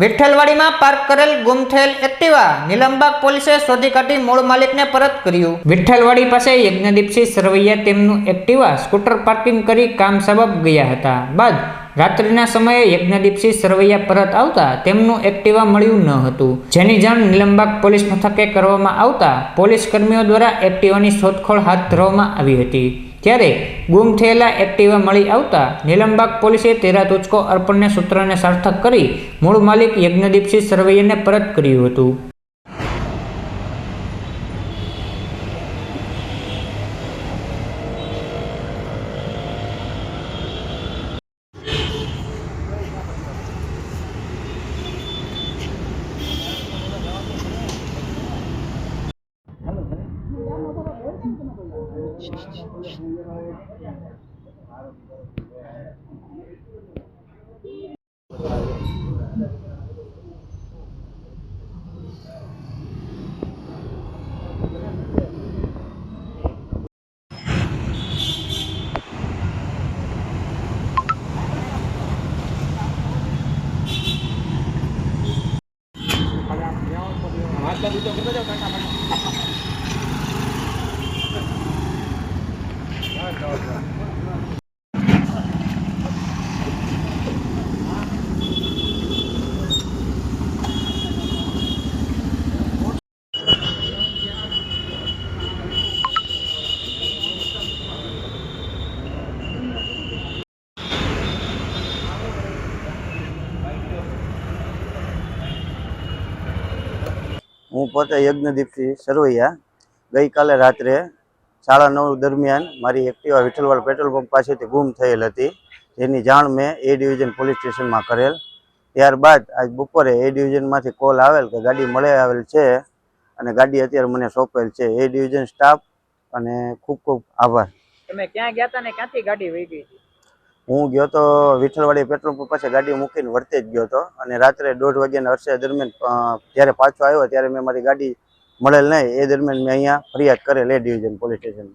વિઠ્ઠલવાડીમાં park કરેલ ગુમ થયેલ એક્ટિવા નીલમબાગ પોલીસે શોધી કાઢી મૂળ માલિકને પરત કર્યું। વિઠ્ઠલવાડી પાસે યજ્ઞદીપસિંહ સરવૈયા તેમનું એક્ટિવા સ્કૂટર પાર્કિંગ કરી કામ સબબ ગયા હતા। બાદ રાત્રિના સમયે યજ્ઞદીપસિંહ સરવૈયા પરત આવતા તેમનું એક્ટિવા મળ્યું ન હતું, જેની જાણ નીલમબાગ પોલીસ મથકે કરવામાં આવતા પોલીસ કર્મીઓ દ્વારા એક્ટિવાની શોધખોળ હાથ ધરવામાં આવી હતી। ત્યારે ગુમ થયેલા એક્ટિવા મળી આવતા નીલમબાગ પોલીસે તેરા તુચકો અર્પણને સૂત્રને સાર્થક કરી મૂળ માલિક યજ્ઞદીપસિંહ સરવૈયાને પરત કર્યું હતું। હું પોતે યજ્ઞદીપસિંહ સરવૈયા ગઈકાલે રાત્રે 9:30 દરમિયાન મારી એક્ટિવા વિઠ્ઠલવાડ પેટ્રોલ પંપ પાસેથી ગુમ થયેલ હતી, જેની જાણ મેં એ ડિવિઝન પોલીસ સ્ટેશનમાં કરેલ। ત્યારબાદ આજ બપોરે એ ડિવિઝનમાંથી કોલ આવેલ કે ગાડી મળી આવેલ છે અને ગાડી અત્યારે મને સોંપેલ છે। એ ડિવિઝન સ્ટાફ અને ખૂબ ખૂબ આભાર। તમે ક્યાં ગયા હતા ને ક્યાંથી ગાડી વહી ગઈ હતી? હું ગયો તો વિઠ્ઠલવાડી પેટ્રોલ પંપ પાસે ગાડી મૂકીને વર્તે જ ગયો હતો અને રાત્રે 1:30 વાગ્યાના અરસે દરમિયાન જ્યારે પાછો આવ્યો ત્યારે મેં મારી ગાડી મળેલ નહીં, એ દરમિયાન મેં અહીંયા ફરિયાદ કરેલ એ ડિવિઝન પોલીસ સ્ટેશન।